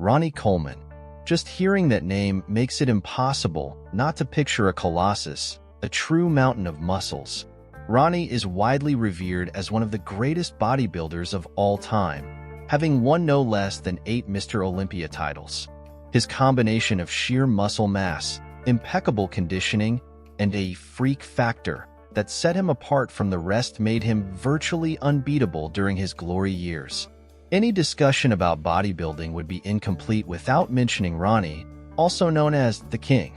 Ronnie Coleman. Just hearing that name makes it impossible not to picture a colossus, a true mountain of muscles. Ronnie is widely revered as one of the greatest bodybuilders of all time, having won no less than 8 Mr. Olympia titles. His combination of sheer muscle mass, impeccable conditioning, and a freak factor that set him apart from the rest made him virtually unbeatable during his glory years. Any discussion about bodybuilding would be incomplete without mentioning Ronnie, also known as the King.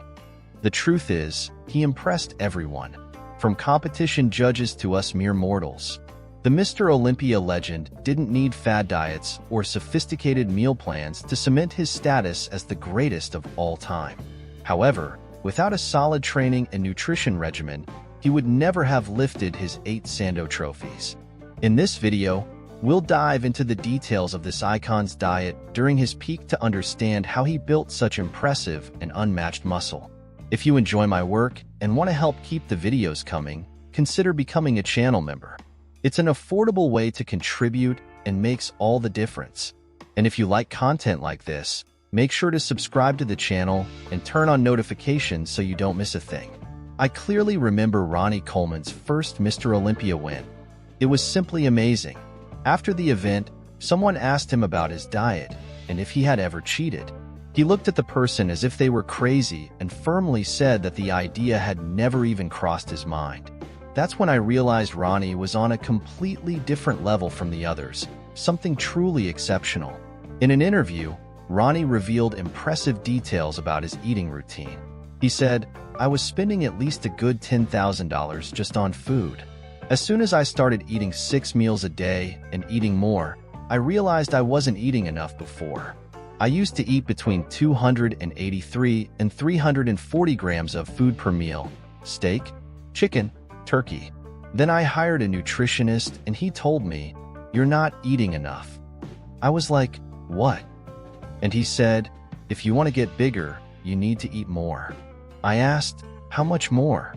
The truth is, he impressed everyone, from competition judges to us mere mortals. The Mr. Olympia legend didn't need fad diets or sophisticated meal plans to cement his status as the greatest of all time. However, without a solid training and nutrition regimen, he would never have lifted his 8 Sando trophies. In this video, we'll dive into the details of this icon's diet during his peak to understand how he built such impressive and unmatched muscle. If you enjoy my work and want to help keep the videos coming, consider becoming a channel member. It's an affordable way to contribute and makes all the difference. And if you like content like this, make sure to subscribe to the channel and turn on notifications so you don't miss a thing. I clearly remember Ronnie Coleman's first Mr. Olympia win. It was simply amazing. After the event, someone asked him about his diet and if he had ever cheated. He looked at the person as if they were crazy and firmly said that the idea had never even crossed his mind. That's when I realized Ronnie was on a completely different level from the others, something truly exceptional. In an interview, Ronnie revealed impressive details about his eating routine. He said, "I was spending at least a good $10,000 just on food. As soon as I started eating 6 meals a day and eating more, I realized I wasn't eating enough before. I used to eat between 283 and 340 grams of food per meal, steak, chicken, turkey. Then I hired a nutritionist and he told me, 'You're not eating enough.' I was like, 'What?' And he said, 'If you want to get bigger, you need to eat more.' I asked, 'How much more?'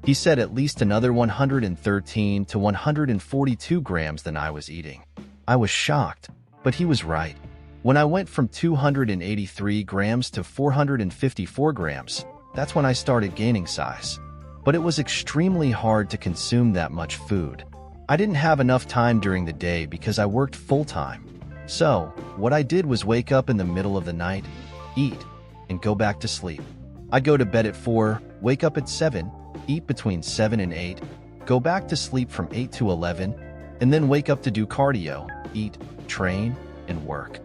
He said at least another 113 to 142 grams than I was eating. I was shocked, but he was right. When I went from 283 grams to 454 grams, that's when I started gaining size. But it was extremely hard to consume that much food. I didn't have enough time during the day because I worked full-time. So, what I did was wake up in the middle of the night, eat, and go back to sleep. I'd go to bed at 4, wake up at 7, eat between 7 and 8, go back to sleep from 8 to 11, and then wake up to do cardio, eat, train, and work.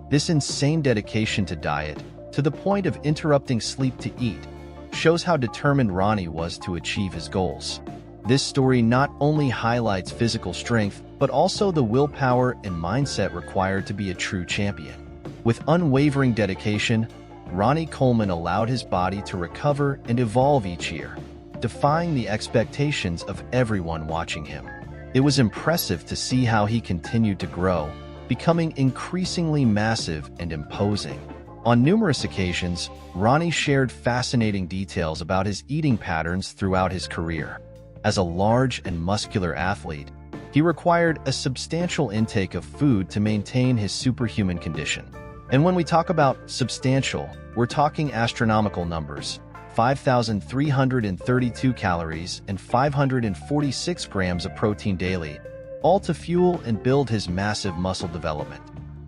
This insane dedication to diet, to the point of interrupting sleep to eat, shows how determined Ronnie was to achieve his goals. This story not only highlights physical strength, but also the willpower and mindset required to be a true champion. With unwavering dedication, Ronnie Coleman allowed his body to recover and evolve each year, defying the expectations of everyone watching him. It was impressive to see how he continued to grow, becoming increasingly massive and imposing. On numerous occasions, Ronnie shared fascinating details about his eating patterns throughout his career. As a large and muscular athlete, he required a substantial intake of food to maintain his superhuman condition. And when we talk about substantial, we're talking astronomical numbers: 5,332 calories and 546 grams of protein daily, all to fuel and build his massive muscle development.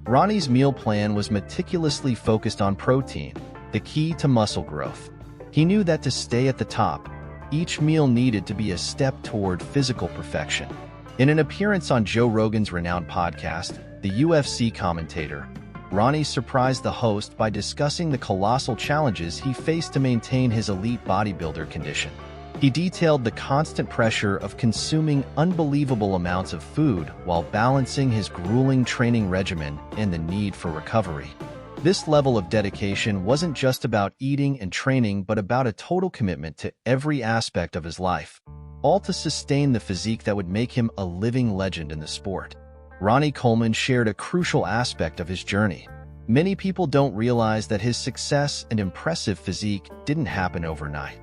Ronnie's meal plan was meticulously focused on protein, the key to muscle growth. He knew that to stay at the top, each meal needed to be a step toward physical perfection. In an appearance on Joe Rogan's renowned podcast, the UFC commentator, Ronnie surprised the host by discussing the colossal challenges he faced to maintain his elite bodybuilder condition. He detailed the constant pressure of consuming unbelievable amounts of food while balancing his grueling training regimen and the need for recovery. This level of dedication wasn't just about eating and training, but about a total commitment to every aspect of his life, all to sustain the physique that would make him a living legend in the sport. Ronnie Coleman shared a crucial aspect of his journey. Many people don't realize that his success and impressive physique didn't happen overnight.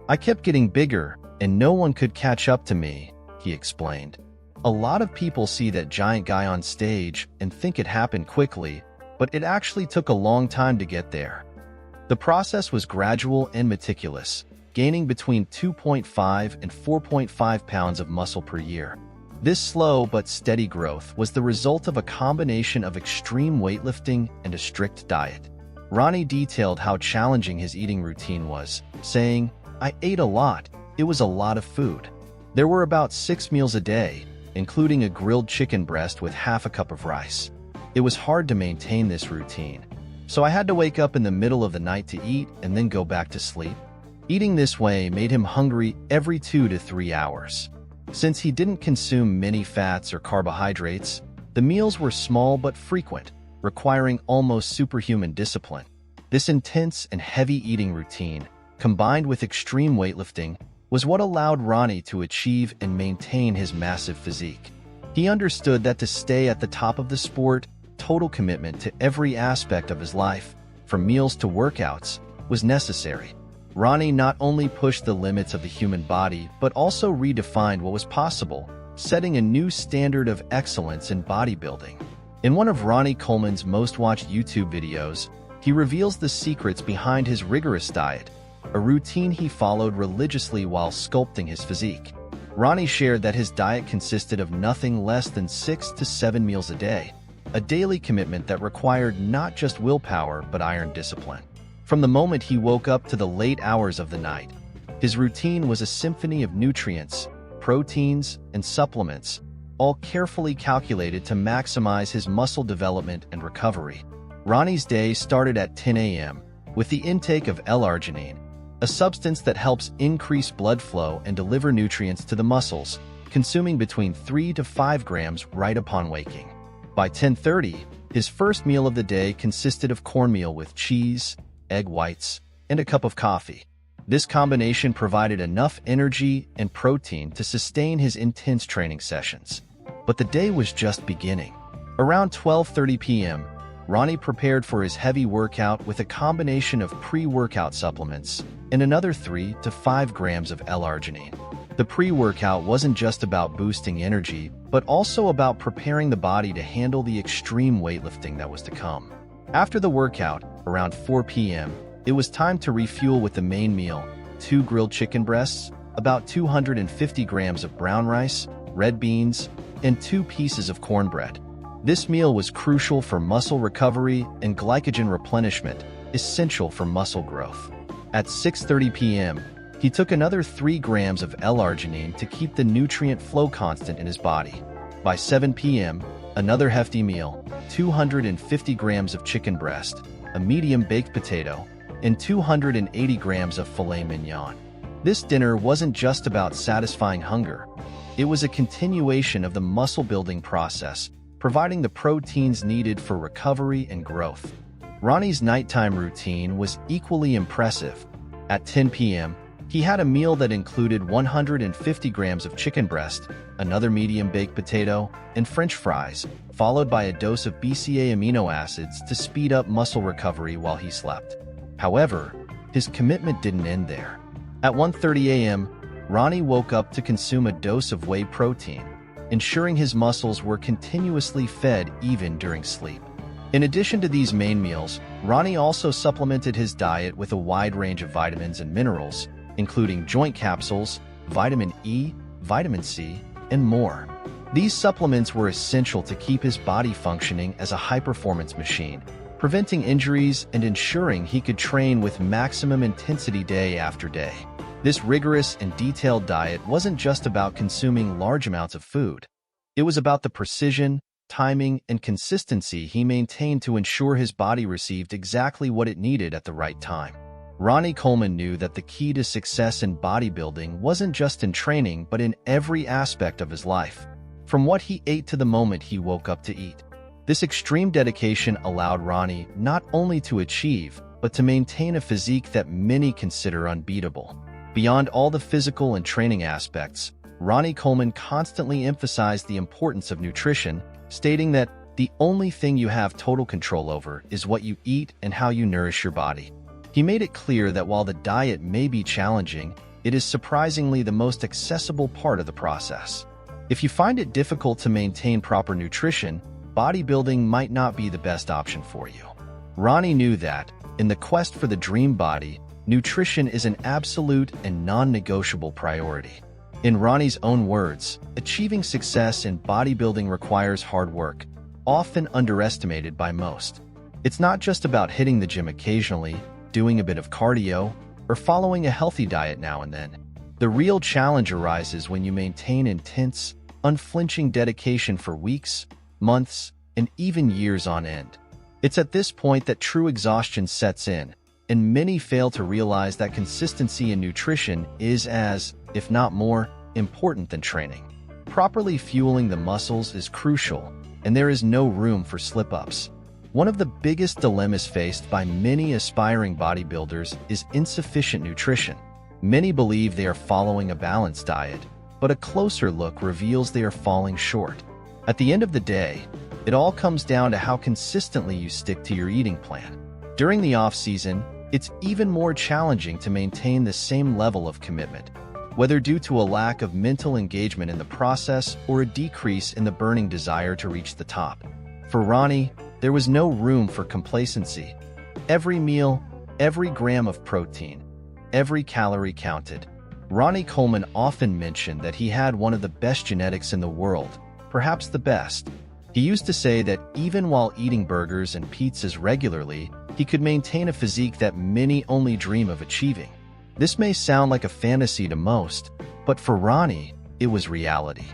"I kept getting bigger, and no one could catch up to me," he explained. A lot of people see that giant guy on stage and think it happened quickly, but it actually took a long time to get there. The process was gradual and meticulous, gaining between 2.5 and 4.5 pounds of muscle per year. This slow but steady growth was the result of a combination of extreme weightlifting and a strict diet. Ronnie detailed how challenging his eating routine was, saying, "I ate a lot. It was a lot of food. There were about 6 meals a day, including a grilled chicken breast with half a cup of rice. It was hard to maintain this routine, so I had to wake up in the middle of the night to eat and then go back to sleep." Eating this way made him hungry every 2 to 3 hours. Since he didn't consume many fats or carbohydrates, the meals were small but frequent, requiring almost superhuman discipline. This intense and heavy eating routine, combined with extreme weightlifting, was what allowed Ronnie to achieve and maintain his massive physique. He understood that to stay at the top of the sport, total commitment to every aspect of his life, from meals to workouts, was necessary. Ronnie not only pushed the limits of the human body, but also redefined what was possible, setting a new standard of excellence in bodybuilding. In one of Ronnie Coleman's most watched YouTube videos, he reveals the secrets behind his rigorous diet, a routine he followed religiously while sculpting his physique. Ronnie shared that his diet consisted of nothing less than 6 to 7 meals a day, a daily commitment that required not just willpower but iron discipline. From the moment he woke up to the late hours of the night, his routine was a symphony of nutrients, proteins, and supplements, all carefully calculated to maximize his muscle development and recovery. Ronnie's day started at 10 a.m. with the intake of L-arginine, a substance that helps increase blood flow and deliver nutrients to the muscles, consuming between 3 to 5 grams right upon waking. By 10:30, his first meal of the day consisted of cornmeal with cheese, egg whites, and a cup of coffee. This combination provided enough energy and protein to sustain his intense training sessions. But the day was just beginning. Around 12:30 p.m., Ronnie prepared for his heavy workout with a combination of pre-workout supplements and another 3 to 5 grams of L-arginine. The pre-workout wasn't just about boosting energy, but also about preparing the body to handle the extreme weightlifting that was to come. After the workout, around 4 p.m., it was time to refuel with the main meal: 2 grilled chicken breasts, about 250 grams of brown rice, red beans, and 2 pieces of cornbread. This meal was crucial for muscle recovery and glycogen replenishment, essential for muscle growth. At 6:30 p.m., he took another 3 grams of L-arginine to keep the nutrient flow constant in his body. By 7 p.m., another hefty meal: 250 grams of chicken breast, a medium baked potato, and 280 grams of filet mignon. This dinner wasn't just about satisfying hunger. It was a continuation of the muscle-building process, providing the proteins needed for recovery and growth. Ronnie's nighttime routine was equally impressive. At 10 p.m., he had a meal that included 150 grams of chicken breast, another medium baked potato, and French fries, followed by a dose of BCA amino acids to speed up muscle recovery while he slept. However, his commitment didn't end there. At 1:30 a.m., Ronnie woke up to consume a dose of whey protein, ensuring his muscles were continuously fed even during sleep. In addition to these main meals, Ronnie also supplemented his diet with a wide range of vitamins and minerals, including joint capsules, vitamin E, vitamin C, and more. These supplements were essential to keep his body functioning as a high-performance machine, preventing injuries and ensuring he could train with maximum intensity day after day. This rigorous and detailed diet wasn't just about consuming large amounts of food. It was about the precision, timing, and consistency he maintained to ensure his body received exactly what it needed at the right time. Ronnie Coleman knew that the key to success in bodybuilding wasn't just in training but in every aspect of his life, from what he ate to the moment he woke up to eat. This extreme dedication allowed Ronnie not only to achieve, but to maintain a physique that many consider unbeatable. Beyond all the physical and training aspects, Ronnie Coleman constantly emphasized the importance of nutrition, stating that the only thing you have total control over is what you eat and how you nourish your body. He made it clear that while the diet may be challenging, it is surprisingly the most accessible part of the process. If you find it difficult to maintain proper nutrition, bodybuilding might not be the best option for you. Ronnie knew that, in the quest for the dream body, nutrition is an absolute and non-negotiable priority. In Ronnie's own words, achieving success in bodybuilding requires hard work, often underestimated by most. It's not just about hitting the gym occasionally, doing a bit of cardio, or following a healthy diet now and then. The real challenge arises when you maintain intense, unflinching dedication for weeks, months, and even years on end. It's at this point that true exhaustion sets in, and many fail to realize that consistency in nutrition is as, if not more, important than training. Properly fueling the muscles is crucial, and there is no room for slip-ups. One of the biggest dilemmas faced by many aspiring bodybuilders is insufficient nutrition. Many believe they are following a balanced diet, but a closer look reveals they are falling short. At the end of the day, it all comes down to how consistently you stick to your eating plan. During the off-season, it's even more challenging to maintain the same level of commitment, whether due to a lack of mental engagement in the process or a decrease in the burning desire to reach the top. For Ronnie, there was no room for complacency. Every meal, every gram of protein, every calorie counted. Ronnie Coleman often mentioned that he had one of the best genetics in the world, perhaps the best. He used to say that even while eating burgers and pizzas regularly, he could maintain a physique that many only dream of achieving. This may sound like a fantasy to most, but for Ronnie, it was reality.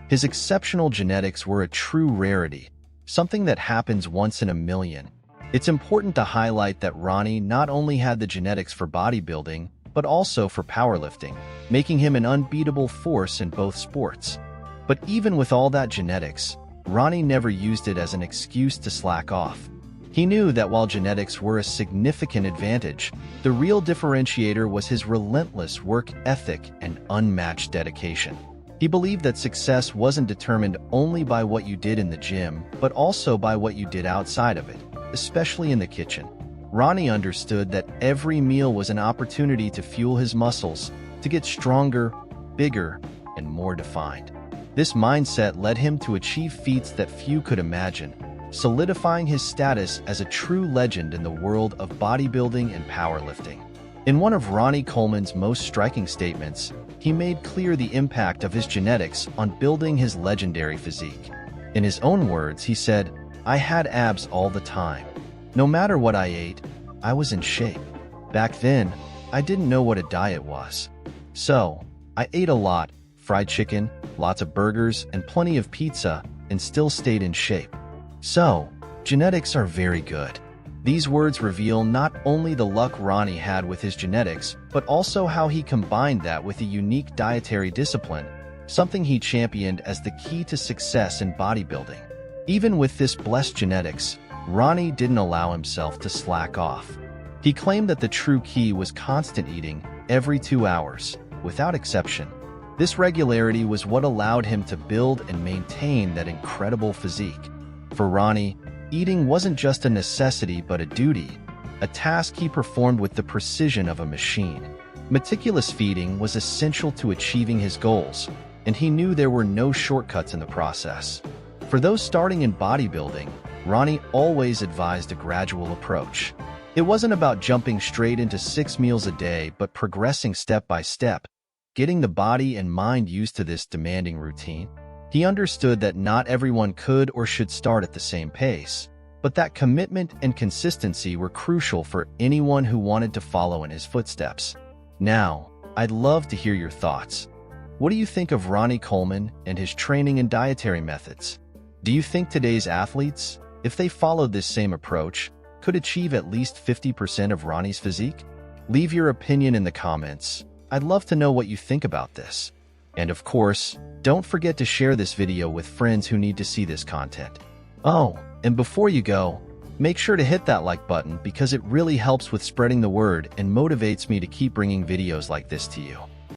His exceptional genetics were a true rarity, something that happens once in a million. It's important to highlight that Ronnie not only had the genetics for bodybuilding, but also for powerlifting, making him an unbeatable force in both sports. But even with all that genetics, Ronnie never used it as an excuse to slack off. He knew that while genetics were a significant advantage, the real differentiator was his relentless work ethic and unmatched dedication. He believed that success wasn't determined only by what you did in the gym, but also by what you did outside of it, especially in the kitchen. Ronnie understood that every meal was an opportunity to fuel his muscles, to get stronger, bigger, and more defined. This mindset led him to achieve feats that few could imagine, solidifying his status as a true legend in the world of bodybuilding and powerlifting. In one of Ronnie Coleman's most striking statements, he made clear the impact of his genetics on building his legendary physique. In his own words, he said, "I had abs all the time. No matter what I ate, I was in shape. Back then, I didn't know what a diet was. So, I ate a lot, fried chicken, lots of burgers, and plenty of pizza, and still stayed in shape." So, genetics are very good. These words reveal not only the luck Ronnie had with his genetics, but also how he combined that with a unique dietary discipline, something he championed as the key to success in bodybuilding. Even with this blessed genetics, Ronnie didn't allow himself to slack off. He claimed that the true key was constant eating every 2 hours, without exception. This regularity was what allowed him to build and maintain that incredible physique. For Ronnie, eating wasn't just a necessity but a duty, a task he performed with the precision of a machine. Meticulous feeding was essential to achieving his goals, and he knew there were no shortcuts in the process. For those starting in bodybuilding, Ronnie always advised a gradual approach. It wasn't about jumping straight into 6 meals a day, but progressing step by step, getting the body and mind used to this demanding routine. He understood that not everyone could or should start at the same pace, but that commitment and consistency were crucial for anyone who wanted to follow in his footsteps. Now, I'd love to hear your thoughts. What do you think of Ronnie Coleman and his training and dietary methods? Do you think today's athletes, if they followed this same approach, could achieve at least 50% of Ronnie's physique? Leave your opinion in the comments. I'd love to know what you think about this. And of course, don't forget to share this video with friends who need to see this content. Oh, and before you go, make sure to hit that like button because it really helps with spreading the word and motivates me to keep bringing videos like this to you.